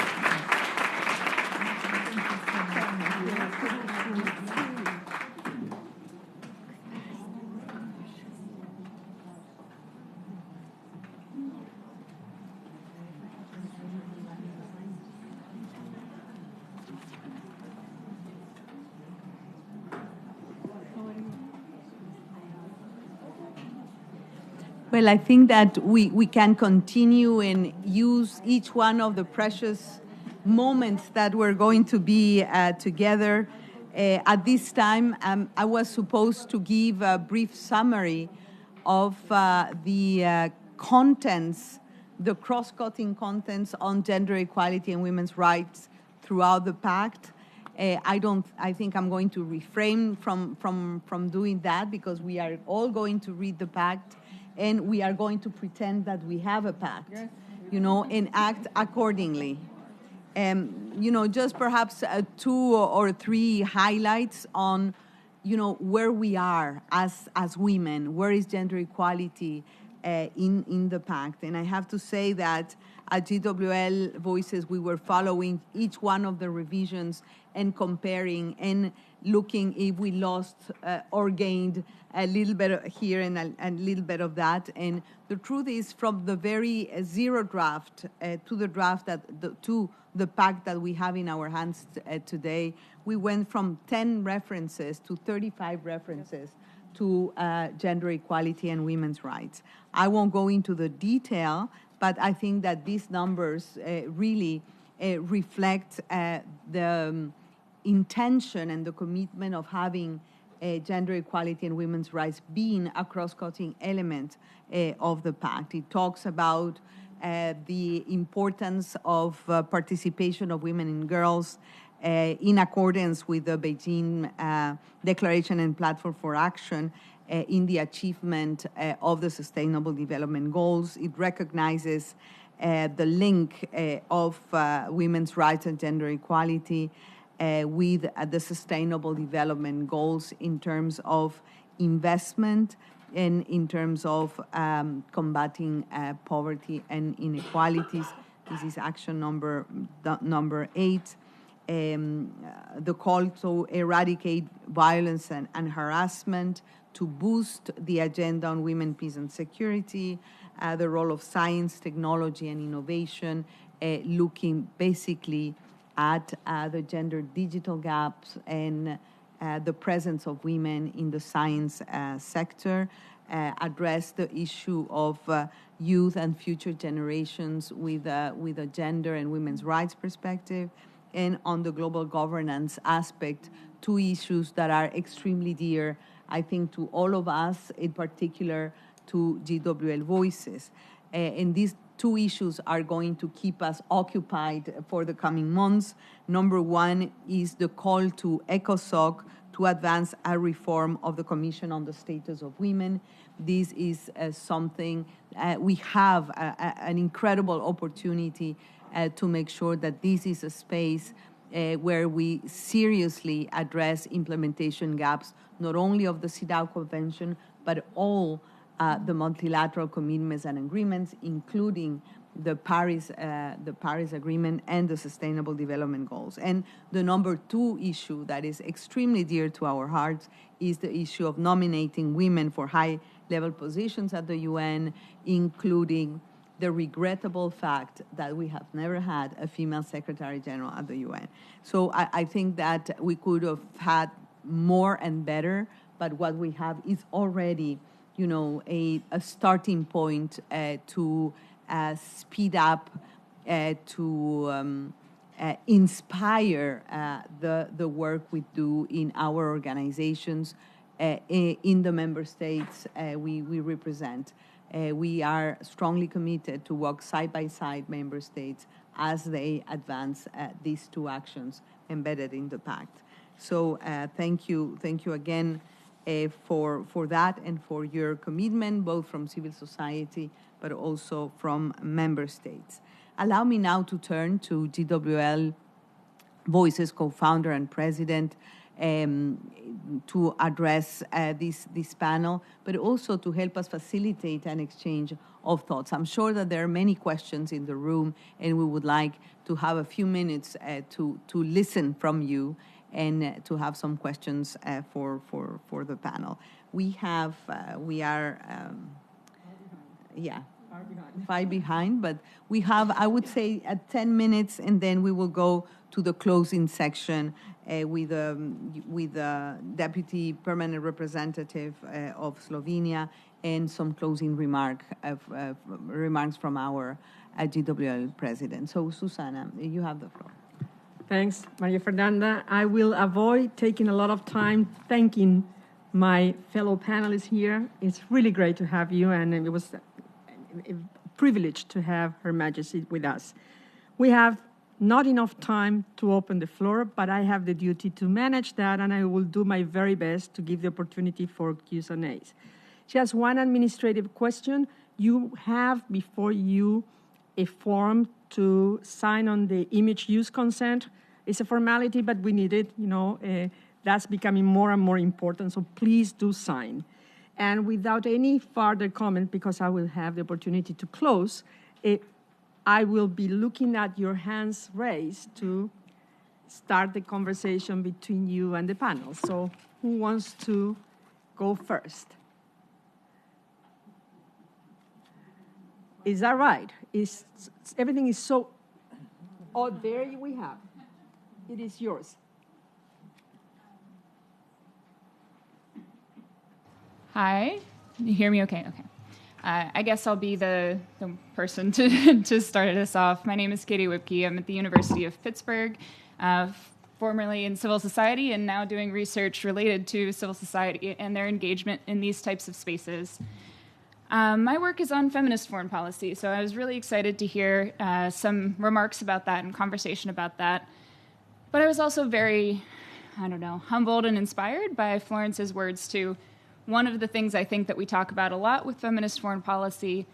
Well, I think that we can continue and use each one of the precious moments that we're going to be together. At this time, I was supposed to give a brief summary of the contents, the cross-cutting contents on gender equality and women's rights throughout the Pact. I think I'm going to refrain from doing that, because we are all going to read the Pact, and we are going to pretend that we have a Pact, yes, and act accordingly. Just perhaps 2 or 3 highlights on, where we are as women, where is gender equality in the Pact. And I have to say that at GWL Voices, we were following each one of the revisions and comparing and looking if we lost or gained a little bit here and a little bit of that. And the truth is, from the very zero draft to the draft to the Pact that we have in our hands today, we went from 10 references to 35 references to gender equality and women's rights. I won't go into the detail, but I think that these numbers really reflect the intention and the commitment of having gender equality and women's rights being a cross-cutting element of the Pact. It talks about the importance of participation of women and girls in accordance with the Beijing Declaration and Platform for Action in the achievement of the Sustainable Development Goals. It recognizes the link of women's rights and gender equality with the Sustainable Development Goals in terms of investment and in terms of combating poverty and inequalities. This is action number 8. The call to eradicate violence and harassment, to boost the agenda on women, peace, and security, the role of science, technology, and innovation, looking basically at the gender digital gaps and the presence of women in the science sector, address the issue of youth and future generations with a gender and women's rights perspective, and on the global governance aspect, 2 issues that are extremely dear, I think, to all of us, in particular to GWL Voices. And these 2 issues are going to keep us occupied for the coming months. Number 1 is the call to ECOSOC to advance a reform of the Commission on the Status of Women. This is something we have an incredible opportunity to make sure that this is a space where we seriously address implementation gaps, not only of the CEDAW Convention, but all the multilateral commitments and agreements, including the Paris Agreement and the Sustainable Development Goals. And the number 2 issue that is extremely dear to our hearts is the issue of nominating women for high-level positions at the UN, including the regrettable fact that we have never had a female Secretary General at the UN. So I think that we could have had more and better, but what we have is already, a starting point to speed up, to inspire the work we do in our organizations, in the member states we represent. We are strongly committed to work side by side member states as they advance these 2 actions embedded in the Pact. So thank you again for that and for your commitment, both from civil society but also from member states. Allow me now to turn to GWL Voices co-founder and president to address this panel, but also to help us facilitate an exchange of thoughts. I'm sure that there are many questions in the room, and we would like to have a few minutes to listen from you and to have some questions for the panel. We are far behind, but we have, I would say, 10 minutes, and then we will go to the closing section with the Deputy Permanent Representative of Slovenia and some closing remarks from our GWL President. So, Susana, you have the floor. Thanks, Maria Fernanda. I will avoid taking a lot of time thanking my fellow panelists here. It's really great to have you, and it was a privilege to have Her Majesty with us. We have not enough time to open the floor, but I have the duty to manage that, and I will do my very best to give the opportunity for Qs and As. Just one administrative question. You have before you a form to sign on the image use consent. It's a formality, but we need it, that's becoming more and more important, so please do sign. And without any further comment, because I will have the opportunity to close, I will be looking at your hands raised to start the conversation between you and the panel. So who wants to go first? Is that right? Everything is so, oh, there we have. It is yours. Hi, you hear me okay? Okay. I guess I'll be the person to start us off. My name is Katie Whipke. I'm at the University of Pittsburgh, formerly in civil society and now doing research related to civil society and their engagement in these types of spaces. My work is on feminist foreign policy, so I was really excited to hear some remarks about that and conversation about that. But I was also very, humbled and inspired by Florence's words too. One of the things I think that we talk about a lot with feminist foreign policy,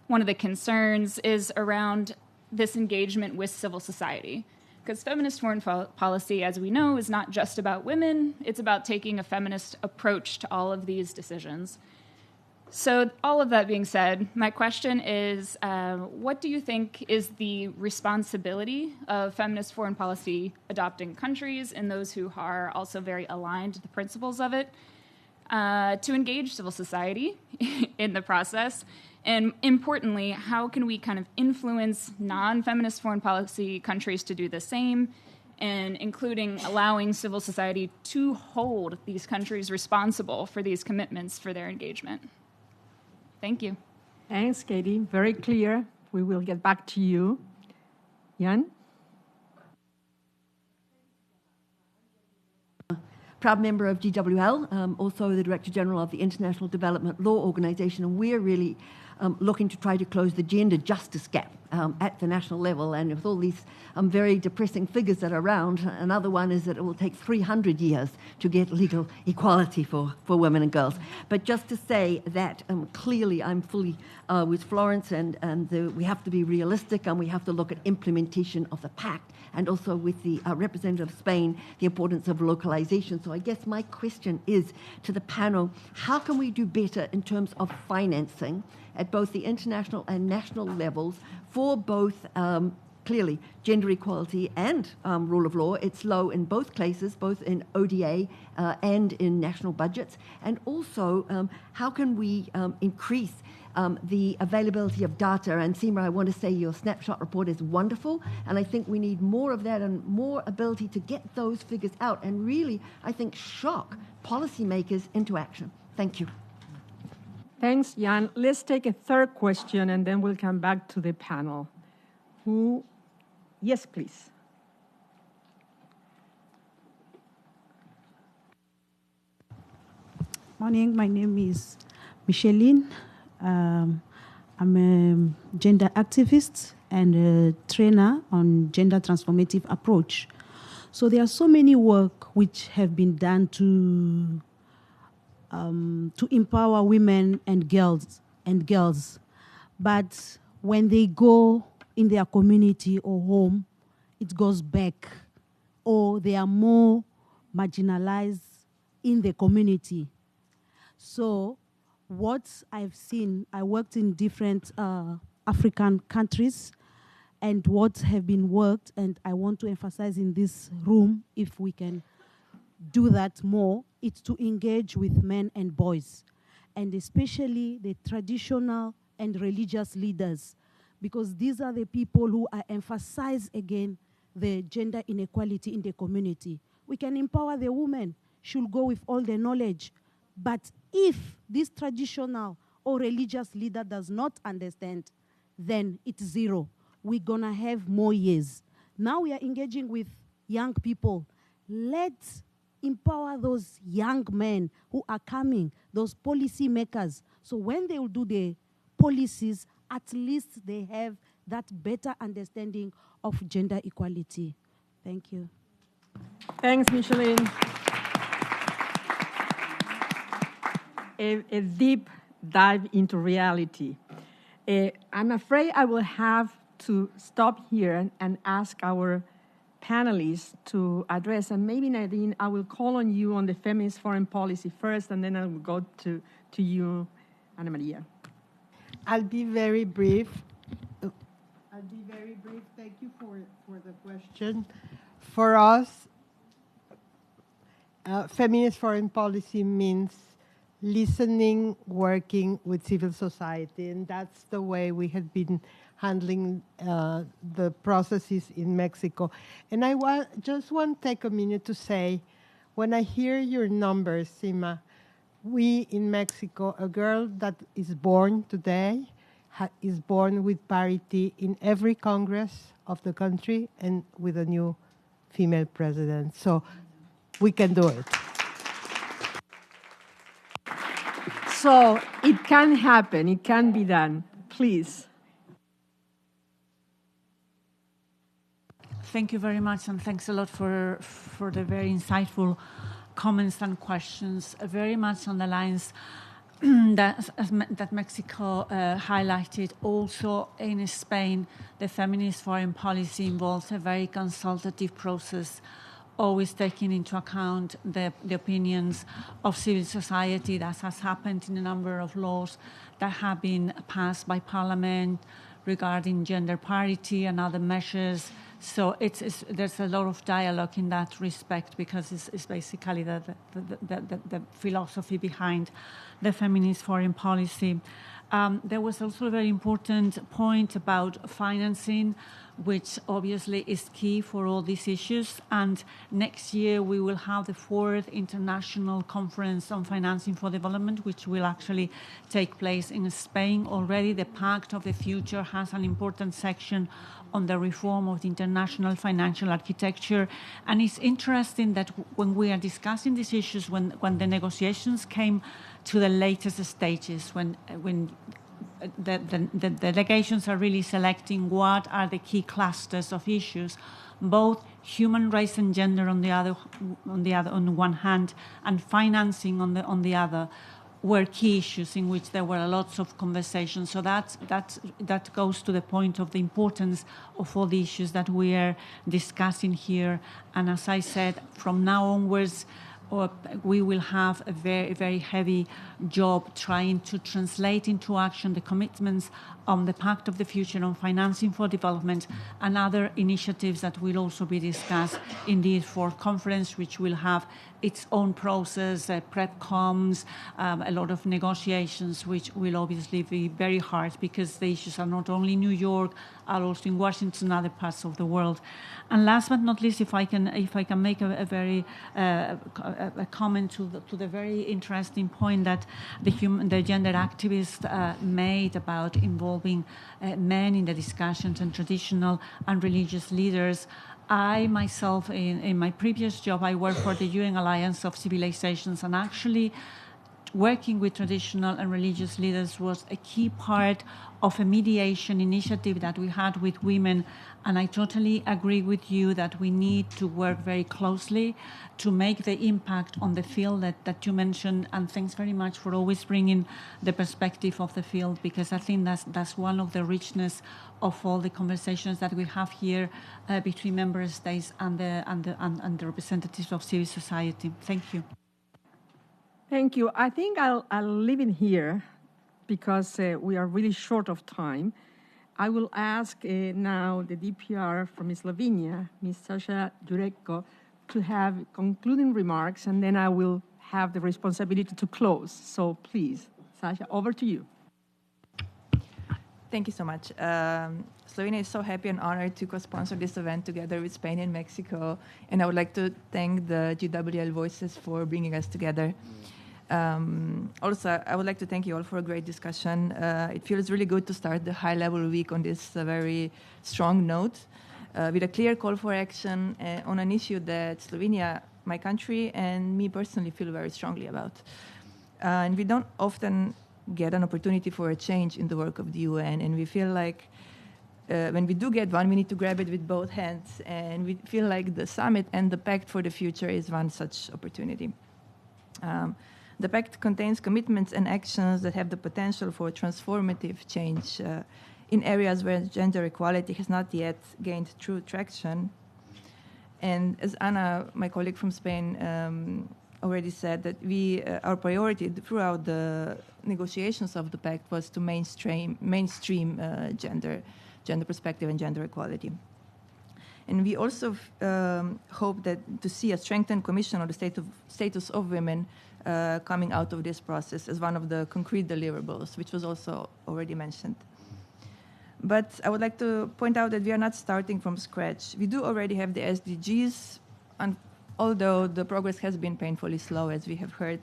one of the concerns is around this engagement with civil society. Because feminist foreign policy, as we know, is not just about women, it's about taking a feminist approach to all of these decisions. So all of that being said, my question is, what do you think is the responsibility of feminist foreign policy adopting countries and those who are also very aligned to the principles of it to engage civil society in the process? And importantly, how can we kind of influence non-feminist foreign policy countries to do the same, and including allowing civil society to hold these countries responsible for these commitments for their engagement? Thank you. Thanks, Katie. Very clear. We will get back to you. Jan? Proud member of GWL, also the Director General of the International Development Law Organization, and we're really looking to try to close the gender justice gap at the national level. And with all these very depressing figures that are around, another one is that it will take 300 years to get legal equality for women and girls. But just to say that clearly I'm fully with Florence, and we have to be realistic, and we have to look at implementation of the Pact, and also with the representative of Spain, the importance of localization. So I guess my question is to the panel, how can we do better in terms of financing at both the international and national levels for both, clearly, gender equality and rule of law? It's low in both places, both in ODA and in national budgets. And also, how can we increase the availability of data? And Seema, I want to say your snapshot report is wonderful, and I think we need more of that and more ability to get those figures out and really, I think, shock policymakers into action. Thank you. Thanks, Jan. Let's take a third question, and then we'll come back to the panel. Who? Yes, please. Morning, my name is Micheline. I'm a gender activist and a trainer on gender transformative approach. So there are so many work which have been done to empower women and girls. But when they go in their community or home, it goes back, or they are more marginalized in the community. So what I've seen, I worked in different African countries, and what have been worked, and I want to emphasize in this room, if we can do that more, it's to engage with men and boys, and especially the traditional and religious leaders, because these are the people who are emphasize again the gender inequality in the community. We can empower the women, should go with all the knowledge, but if this traditional or religious leader does not understand, then it's zero. We're gonna have more years. Now we are engaging with young people. Let empower those young men who are coming, those policy makers. So when they will do the policies, at least they have that better understanding of gender equality. Thank you. Thanks, Micheline. A deep dive into reality. I'm afraid I will have to stop here and ask our panelists to address, and maybe Nadine, I will call on you on the feminist foreign policy first, and then I will go to you, Ana Maria. I'll be very brief. Thank you for the question. For us, feminist foreign policy means listening, working with civil society, and that's the way we have been handling the processes in Mexico. And I just want to take a minute to say, when I hear your numbers, Sima, we in Mexico, a girl that is born today is born with parity in every Congress of the country and with a new female president. So we can do it. So it can happen, it can be done. Please. Thank you very much, and thanks a lot for the very insightful comments and questions. Very much on the lines that Mexico highlighted. Also in Spain, the feminist foreign policy involves a very consultative process, always taking into account the opinions of civil society. That has happened in a number of laws that have been passed by Parliament regarding gender parity and other measures. So there's a lot of dialogue in that respect, because it's basically the philosophy behind the feminist foreign policy. There was also a very important point about financing, which obviously is key for all these issues. And next year we will have the 4th International Conference on Financing for Development, which will actually take place in Spain. Already the Pact of the Future has an important section on the reform of the international financial architecture. And it's interesting that when we are discussing these issues, when the negotiations came to the latest stages, when the delegations are really selecting what are the key clusters of issues, both human rights and gender on the one hand, and financing on the other, were key issues in which there were lots of conversations. So that goes to the point of the importance of all the issues that we are discussing here. And as I said, from now onwards, we will have a very, very heavy job trying to translate into action the commitments on the Pact of the Future on Financing for Development and other initiatives that will also be discussed in the 4th conference, which will have its own process, prep comms, a lot of negotiations, which will obviously be very hard because the issues are not only in New York, are also in Washington and other parts of the world. And last but not least, if I can make a very comment to the very interesting point that the gender activist made about involving men in the discussions and traditional and religious leaders. I myself, in my previous job, I worked for the UN Alliance of Civilizations, and actually working with traditional and religious leaders was a key part of a mediation initiative that we had with women. And I totally agree with you that we need to work very closely to make the impact on the field that you mentioned. And thanks very much for always bringing the perspective of the field, because I think that's one of the richness of all the conversations that we have here between member states and the representatives of civil society. Thank you. Thank you. I think I'll leave it here because we are really short of time. I will ask now the DPR from Slovenia, Ms. Sasha Jureko, to have concluding remarks, and then I will have the responsibility to close. So please, Sasha, over to you. Thank you so much. Slovenia is so happy and honored to co-sponsor this event together with Spain and Mexico, and I would like to thank the GWL Voices for bringing us together. Also, I would like to thank you all for a great discussion. It feels really good to start the high-level week on this very strong note with a clear call for action on an issue that Slovenia my country and me personally feel very strongly about. And we don't often get an opportunity for a change in the work of the UN, and we feel like when we do get one, we need to grab it with both hands, and we feel like the summit and the Pact for the Future is one such opportunity. The Pact contains commitments and actions that have the potential for transformative change in areas where gender equality has not yet gained true traction. And as Ana, my colleague from Spain, already said, that our priority throughout the negotiations of the Pact was to mainstream gender perspective and gender equality. And we also hope that to see a strengthened Commission on the status of women coming out of this process as one of the concrete deliverables, which was also already mentioned. But I would like to point out that we are not starting from scratch. We do already have the SDGs, and although the progress has been painfully slow, as we have heard.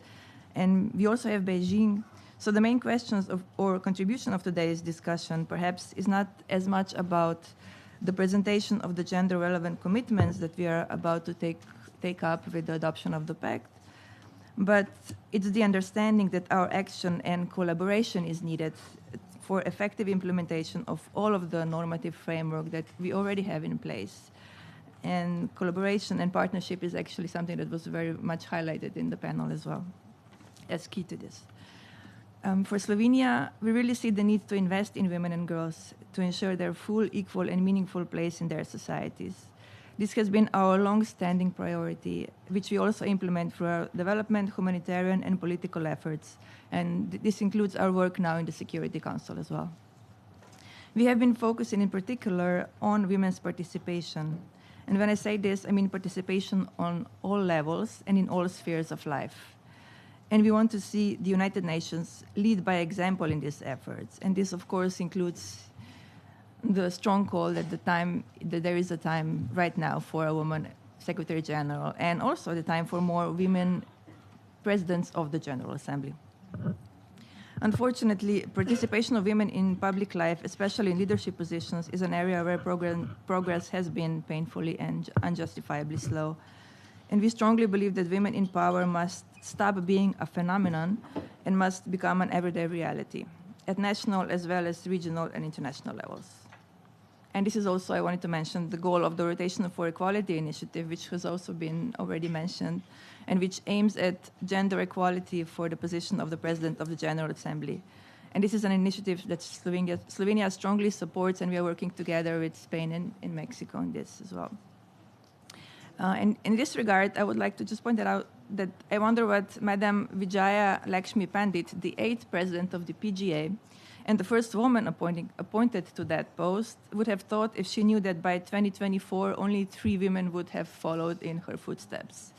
And we also have Beijing. So the main questions or contribution of today's discussion perhaps is not as much about the presentation of the gender-relevant commitments that we are about to take up with the adoption of the Pact, but it's the understanding that our action and collaboration is needed for effective implementation of all of the normative framework that we already have in place. And collaboration and partnership is actually something that was very much highlighted in the panel as well as key to this. For Slovenia, we really see the need to invest in women and girls to ensure their full, equal, and meaningful place in their societies. This has been our long-standing priority, which we also implement through our development, humanitarian, and political efforts. And this includes our work now in the Security Council as well. We have been focusing in particular on women's participation. And when I say this, I mean participation on all levels and in all spheres of life. And we want to see the United Nations lead by example in these efforts. And this, of course, includes the strong call that there is a time right now for a woman Secretary General, and also the time for more women presidents of the General Assembly. Unfortunately, participation of women in public life, especially in leadership positions, is an area where progress has been painfully and unjustifiably slow. And we strongly believe that women in power must stop being a phenomenon and must become an everyday reality at national as well as regional and international levels. And this is also, I wanted to mention, the goal of the Rotation for Equality initiative, which has also been already mentioned, and which aims at gender equality for the position of the President of the General Assembly. And this is an initiative that Slovenia strongly supports, and we are working together with Spain and Mexico on this as well. And in this regard, I would like to just point out that I wonder what Madam Vijaya Lakshmi Pandit, the 8th President of the PGA, and the first woman appointed to that post, would have thought if she knew that by 2024 only 3 women would have followed in her footsteps.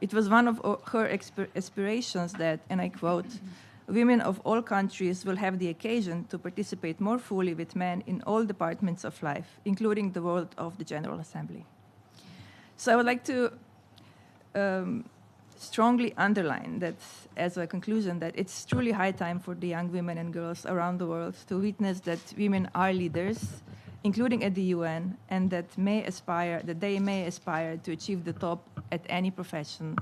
It was one of her aspirations that, and I quote, "Women of all countries will have the occasion to participate more fully with men in all departments of life, including the world of the General Assembly." So I would like to strongly underline that, as a conclusion, that it's truly high time for the young women and girls around the world to witness that women are leaders, including at the UN, and that they may aspire to achieve the top at any profession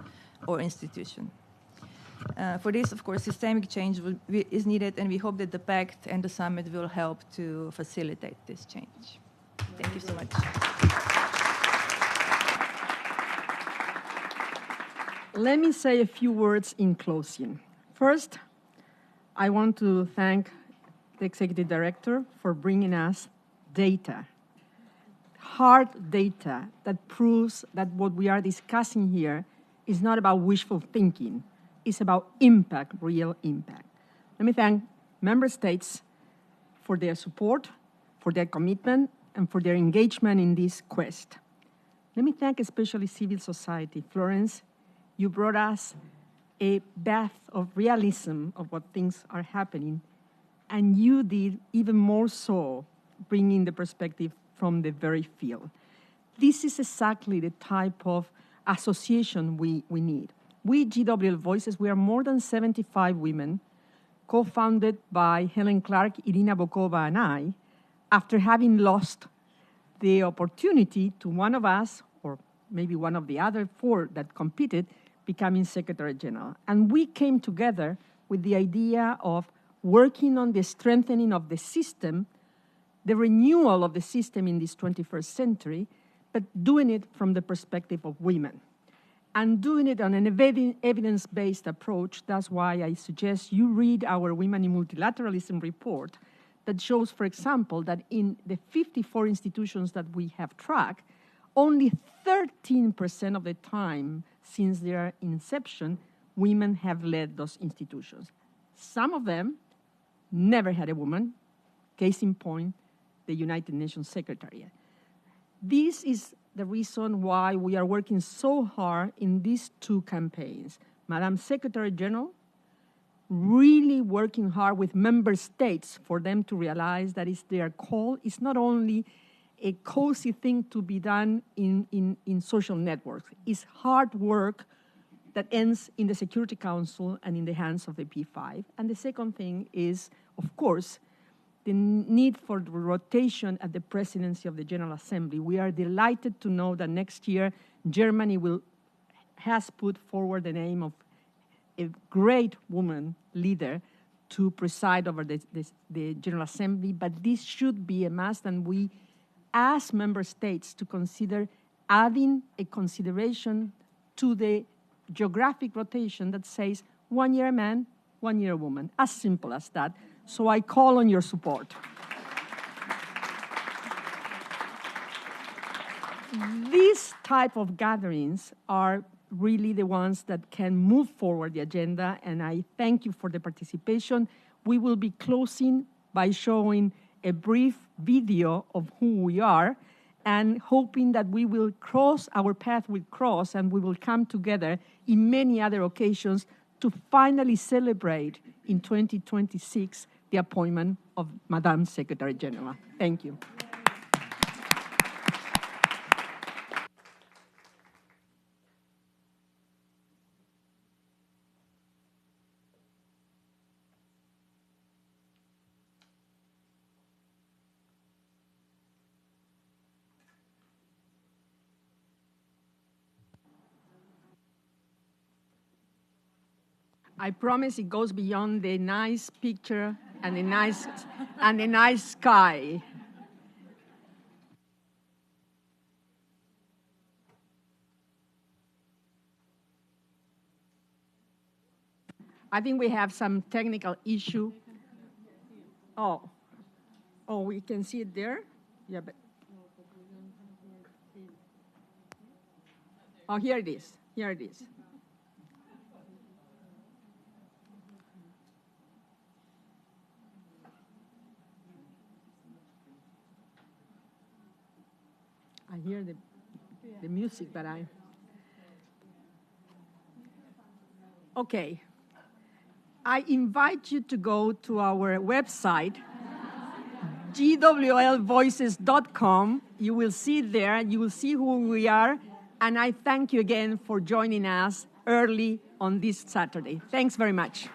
or institution. For this, of course, systemic change is needed, and we hope that the Pact and the Summit will help to facilitate this change. Thank you so much. Let me say a few words in closing. First, I want to thank the Executive Director for bringing us data, hard data that proves that what we are discussing here is not about wishful thinking, it's about impact, real impact. Let me thank Member States for their support, for their commitment, and for their engagement in this quest. Let me thank especially civil society. Florence, you brought us a bath of realism of what things are happening, and you did even more so, bringing the perspective from the very field. This is exactly the type of association we need. We, GWL Voices, we are more than 75 women, co-founded by Helen Clark, Irina Bokova, and I, after having lost the opportunity to one of us, or maybe one of the other 4 that competed, becoming Secretary General. And we came together with the idea of working on the strengthening of the system, the renewal of the system in this 21st century, but doing it from the perspective of women. And doing it on an evidence-based approach. That's why I suggest you read our Women in Multilateralism report that shows, for example, that in the 54 institutions that we have tracked, only 13% of the time since their inception, women have led those institutions. Some of them never had a woman, case in point, the United Nations Secretariat. This is the reason why we are working so hard in these 2 campaigns. Madam Secretary General, really working hard with member states for them to realize that it's their call. It's not only a cozy thing to be done in social networks. It's hard work that ends in the Security Council and in the hands of the P5. And the second thing is, of course, the need for the rotation at the presidency of the General Assembly. We are delighted to know that next year Germany has put forward the name of a great woman leader to preside over the General Assembly, but this should be a must, and we ask member states to consider adding a consideration to the geographic rotation that says 1 year a man, 1 year a woman, as simple as that. So I call on your support. These type of gatherings are really the ones that can move forward the agenda, and I thank you for the participation. We will be closing by showing a brief video of who we are and hoping that we will cross our path with cross and we will come together in many other occasions to finally celebrate in 2026 the appointment of Madam Secretary General. Thank you. I promise it goes beyond the nice picture and the nice sky. I think we have some technical issue. Oh, we can see it there? Yeah, but. Oh, here it is. Here it is. I hear the music, but Okay. I invite you to go to our website, GWLVoices.com. You will see it there. You will see who we are. And I thank you again for joining us early on this Saturday. Thanks very much.